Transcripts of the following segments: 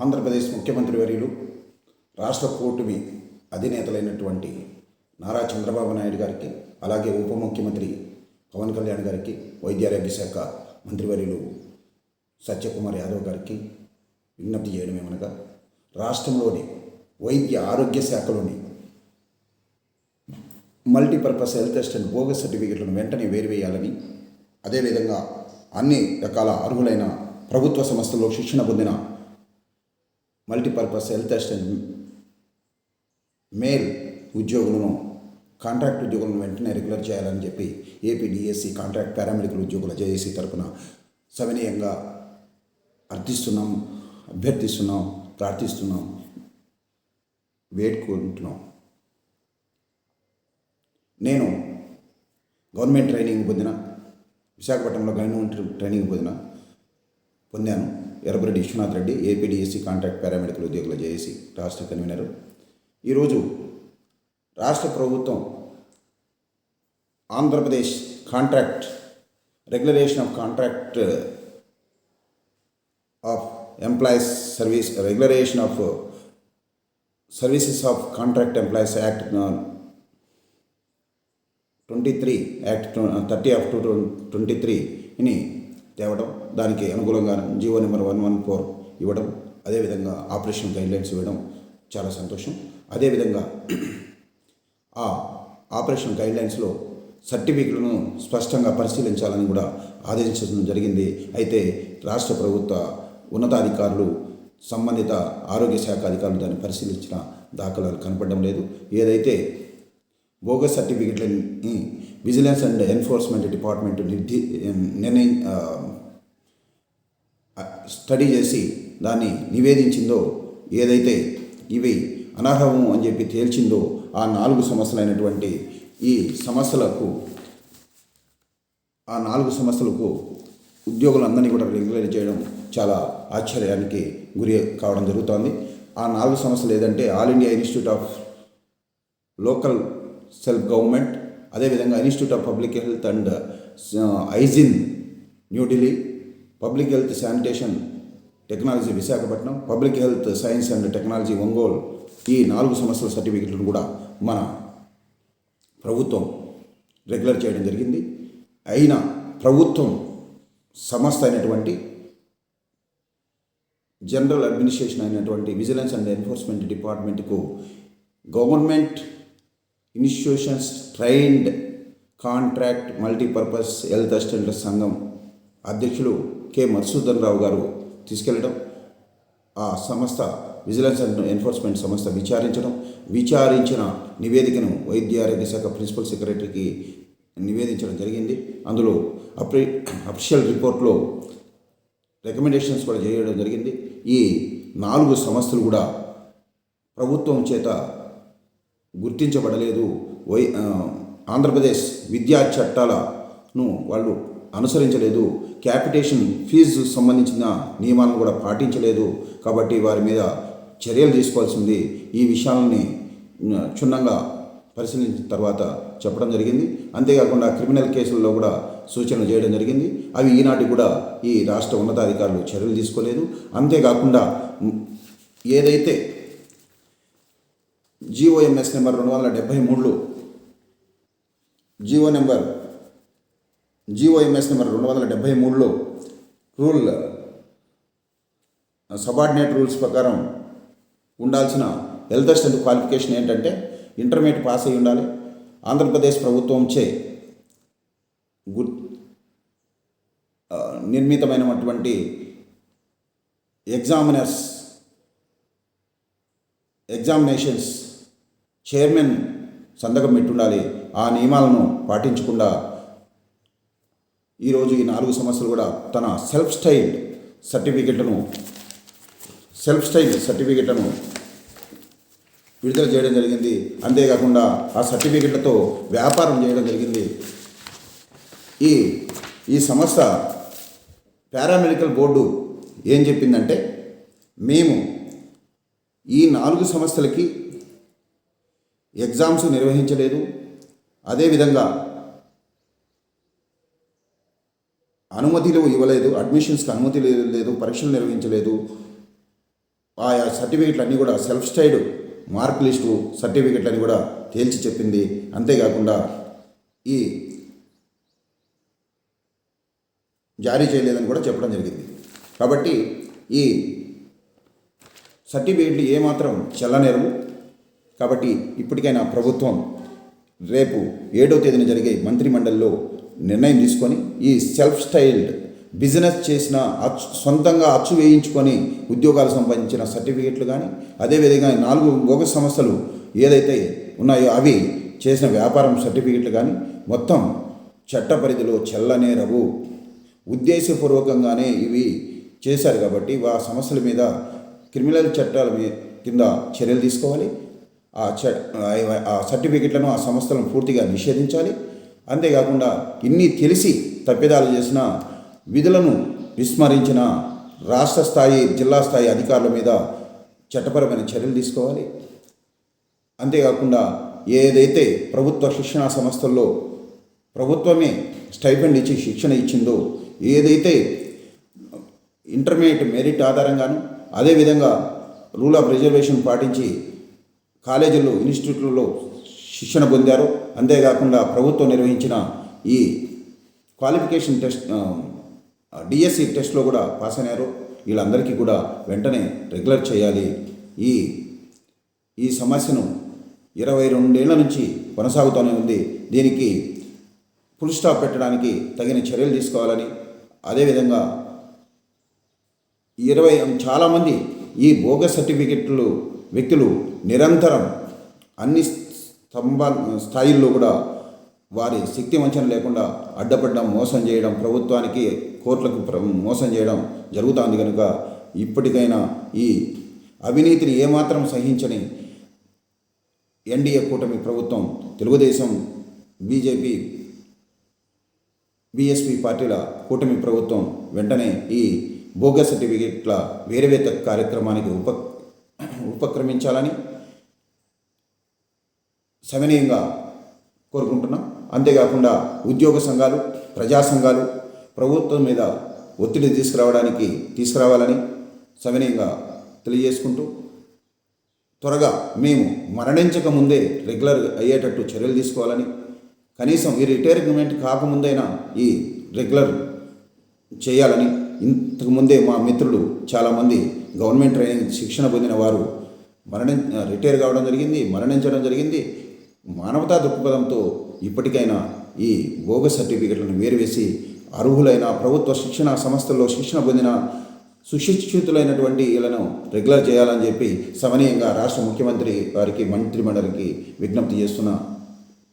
ఆంధ్రప్రదేశ్ ముఖ్యమంత్రి వర్యులు రాష్ట్ర కూటమి అధినేతలైనటువంటి నారా చంద్రబాబు నాయుడు గారికి, అలాగే ఉప ముఖ్యమంత్రి పవన్ కళ్యాణ్ గారికి, వైద్యారోగ్య శాఖ మంత్రివర్యులు సత్యకుమార్ యాదవ్ గారికి విజ్ఞప్తి చేయడం ఏమనగా, రాష్ట్రంలోని వైద్య ఆరోగ్య శాఖలోని మల్టీపర్పస్ హెల్త్ అసిస్టెంట్ బోగస్ సర్టిఫికెట్లను వెంటనే వేరువేయాలని, అదేవిధంగా అన్ని రకాల అర్హులైన ప్రభుత్వ సంస్థల్లో శిక్షణ పొందిన మల్టీపర్పస్ హెల్త్ అసిస్టెంట్ మేల్ ఉద్యోగులను, కాంట్రాక్ట్ ఉద్యోగులను వెంటనే రెగ్యులర్ చేయాలని చెప్పి ఏపీ డిఎస్సి కాంట్రాక్ట్ పారామెడికల్ ఉద్యోగుల జేఏసీ తరఫున సవినయంగా అభ్యర్థిస్తున్నాం, ప్రార్థిస్తున్నాం, వేడుకుంటున్నాం. నేను గవర్నమెంట్ ట్రైనింగ్ పొందిన, విశాఖపట్నంలో గవర్నమెంట్ ట్రైనింగ్ పొందాను. Errabareddy Viswanath Reddy, APDSC contract paramedical ఉద్యోగుల జేఏసీ రాష్ట్ర కన్వీనరు. ఈరోజు రాష్ట్ర ప్రభుత్వం Andhra Pradesh contract regulation of contract of employees service, regulation of services of contract employees act 23 act 30 of 2023ని తేవడం, దానికి అనుకూలంగా జీవో నెంబర్ 114 ఇవ్వడం, అదేవిధంగా ఆపరేషన్ గైడ్లైన్స్ ఇవ్వడం చాలా సంతోషం. అదేవిధంగా ఆ ఆపరేషన్ గైడ్లైన్స్లో సర్టిఫికెట్లను స్పష్టంగా పరిశీలించాలని కూడా ఆదేశించడం జరిగింది. అయితే రాష్ట్ర ప్రభుత్వ ఉన్నతాధికారులు, సంబంధిత ఆరోగ్య శాఖ అధికారులు దాన్ని పరిశీలించిన దాఖలాలు కనపడడం లేదు. ఏదైతే బోగస్ సర్టిఫికెట్లని vigilance and enforcement department study చేసి దాన్ని నివేదించిందో, ఏదైతే ఇవి అనర్హము అని చెప్పి తేల్చిందో, ఆ 4 సమస్యలైనటువంటి ఈ సమస్యలకు ఉద్యోగులందరినీ కూడా రెగ్యులర్ చేయడం చాలా ఆశ్చర్యానికి గురి కావడం జరుగుతోంది. ఆ 4 సమస్యలు ఏదంటే, all India institute of local self government, అదేవిధంగా institute of public health and hygiene New Delhi, public health sanitation technology Visakhapatnam, public health science and technology Ongole, ఈ 4 సంస్థల సర్టిఫికెట్లను కూడా మన ప్రభుత్వం రెగ్యులర్ చేయడం జరిగింది. అయినా ప్రభుత్వం సంస్థ అయినటువంటి జనరల్ అడ్మినిస్ట్రేషన్ అయినటువంటి విజిలెన్స్ అండ్ ఎన్ఫోర్స్మెంట్ డిపార్ట్మెంట్కు government institutions trained contract multipurpose health అసిస్టెంట్ల సంఘం అధ్యక్షులు కె మధుసూదన్ రావు గారు తీసుకెళ్లడం, ఆ సంస్థ విజిలెన్స్ అండ్ ఎన్ఫోర్స్మెంట్ సంస్థ విచారించిన నివేదికను వైద్య ఆరోగ్య శాఖ ప్రిన్సిపల్ సెక్రటరీకి నివేదించడం జరిగింది. అందులో అఫీషియల్ రిపోర్ట్లో రికమెండేషన్స్ కూడా చేయడం జరిగింది. ఈ 4 సంస్థలు కూడా ప్రభుత్వం చేత గుర్తించబడలేదు. ఆంధ్రప్రదేశ్ విద్యా చట్టాలను వాళ్ళు అనుసరించలేదు, క్యాపిటేషన్ ఫీజు సంబంధించిన నియమాలను కూడా పాటించలేదు. కాబట్టి వారి మీద చర్యలు తీసుకోవాల్సింది. ఈ విషయాలని క్షుణ్ణంగా పరిశీలించిన తర్వాత చెప్పడం జరిగింది. అంతేకాకుండా క్రిమినల్ కేసుల్లో కూడా సూచనలు చేయడం జరిగింది. అవి ఈనాటికి కూడా ఈ రాష్ట్ర ఉన్నతాధికారులు చర్యలు తీసుకోలేదు. అంతేకాకుండా ఏదైతే జీఓఎంఎస్ నెంబర్ 273లో జీఓఎంఎస్ నెంబర్ 273లో రూల్ సబార్డినేట్ రూల్స్ ప్రకారం ఉండాల్సిన హెల్త్ అసిస్టెంట్ క్వాలిఫికేషన్ ఏంటంటే ఇంటర్మీడియట్ పాస్ అయి ఉండాలి. ఆంధ్రప్రదేశ్ ప్రభుత్వంచే నిర్మితమైనటువంటి ఎగ్జామినేషన్స్ చైర్మన్ సంతకం పెట్టుండాలి. ఆ నియమాలను పాటించకుండా ఈరోజు ఈ 4 సంస్థలు కూడా తన సెల్ఫ్ స్టైల్డ్ సర్టిఫికెట్లను విడుదల చేయడం జరిగింది. అంతేకాకుండా ఆ సర్టిఫికెట్లతో వ్యాపారం చేయడం జరిగింది. ఈ సంస్థ పారామెడికల్ బోర్డు ఏం చెప్పిందంటే, మేము ఈ 4 సంస్థలకి ఎగ్జామ్స్ నిర్వహించలేదు, అదేవిధంగా అనుమతులు ఇవ్వలేదు, అడ్మిషన్స్కి అనుమతి లేదు, పరీక్షలు నిర్వహించలేదు, ఆయా సర్టిఫికెట్లు అన్నీ కూడా సెల్ఫ్ స్టైడ్ మార్క్ లిస్టు సర్టిఫికెట్లని కూడా తేల్చి చెప్పింది. అంతేకాకుండా ఈ జారీ చేయలేదని కూడా చెప్పడం జరిగింది. కాబట్టి ఈ సర్టిఫికెట్లు ఏమాత్రం చెల్లనేరవు. కాబట్టి ఇప్పటికైనా ప్రభుత్వం రేపు 7వ తేదీన జరిగే మంత్రిమండలిలో నిర్ణయం తీసుకొని ఈ సెల్ఫ్ స్టైల్డ్ బిజినెస్ చేసిన సొంతంగా అచ్చు వేయించుకొని ఉద్యోగాలు సంపాదించిన సర్టిఫికెట్లు కానీ, అదేవిధంగా 4 బోగస్ సంస్థలు ఏదైతే ఉన్నాయో అవి చేసిన వ్యాపారం సర్టిఫికెట్లు కానీ మొత్తం చట్ట పరిధిలో చెల్లనేరవు. ఉద్దేశపూర్వకంగానే ఇవి చేశారు కాబట్టి ఆ సమస్యల మీద క్రిమినల్ చట్టాల కింద చర్యలు తీసుకోవాలి. ఆ సర్టిఫికెట్లను ఆ సంస్థలను పూర్తిగా నిషేధించాలి. అంతేకాకుండా ఇన్ని తెలిసి తప్పిదాలు చేసిన, విధులను విస్మరించిన రాష్ట్ర స్థాయి జిల్లా స్థాయి అధికారుల మీద చట్టపరమైన చర్యలు తీసుకోవాలి. అంతేకాకుండా ఏదైతే ప్రభుత్వ శిక్షణా సంస్థల్లో ప్రభుత్వమే స్టైఫండ్ ఇచ్చి శిక్షణ ఇచ్చిందో, ఏదైతే ఇంటర్మీడియట్ మెరిట్ ఆధారంగాను, అదేవిధంగా రూల్ ఆఫ్ రిజర్వేషన్ పాటించి కాలేజీల్లో ఇన్స్టిట్యూట్లలో శిక్షణ పొందారో, అంతేకాకుండా ప్రభుత్వం నిర్వహించిన ఈ క్వాలిఫికేషన్ టెస్ట్ డిఎస్సి టెస్ట్లో కూడా పాస్ అయినారో వీళ్ళందరికీ కూడా వెంటనే రెగ్యులర్ చేయాలి. ఈ సమస్యను 22 ఏళ్ల నుంచి కొనసాగుతూనే ఉంది. దీనికి ఫుల్ స్టాప్ పెట్టడానికి తగిన చర్యలు తీసుకోవాలని, అదేవిధంగా చాలామంది ఈ బోగస్ సర్టిఫికెట్లు వ్యక్తులు నిరంతరం అన్ని స్థాయిల్లో కూడా వారి శక్తి వంచన లేకుండా అడ్డపడడం, మోసం చేయడం, ప్రభుత్వానికి కోర్టులకు మోసం చేయడం జరుగుతుంది. కనుక ఇప్పటికైనా ఈ అవినీతిని ఏమాత్రం సహించని ఎన్డీఏ కూటమి ప్రభుత్వం, తెలుగుదేశం, బీజేపీ, బీఎస్పీ పార్టీల కూటమి ప్రభుత్వం వెంటనే ఈ బోగస్ సర్టిఫికెట్ల వేరవేత కార్యక్రమానికి ఉపక్రమించాలని సవినయంగా కోరుకుంటున్నాం. అంతేకాకుండా ఉద్యోగ సంఘాలు, ప్రజా సంఘాలు ప్రభుత్వం మీద ఒత్తిడి తీసుకురావాలని సవినయంగా తెలియజేసుకుంటూ, త్వరగా మేము మరణించక ముందే రెగ్యులర్ అయ్యేటట్టు చర్యలు తీసుకోవాలని, కనీసం ఈ రిటైర్మెంట్ కాకముందైనా ఈ రెగ్యులర్ చేయాలని. ఇంతకుముందే మా మిత్రులు చాలామంది గవర్నమెంట్ ట్రైనింగ్ శిక్షణ పొందిన వారు రిటైర్ కావడం జరిగింది, మరణించడం జరిగింది. మానవతా దృక్పథంతో ఇప్పటికైనా ఈ బోగస్ సర్టిఫికెట్లను వేరువేసి అర్హులైన ప్రభుత్వ శిక్షణ సంస్థల్లో శిక్షణ పొందిన సుశిక్షితులైనటువంటి వీళ్ళను రెగ్యులర్ చేయాలని చెప్పి సవనీయంగా రాష్ట్ర ముఖ్యమంత్రి వారికి, మంత్రిమండలికి విజ్ఞప్తి చేస్తున్నా.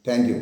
Thank you.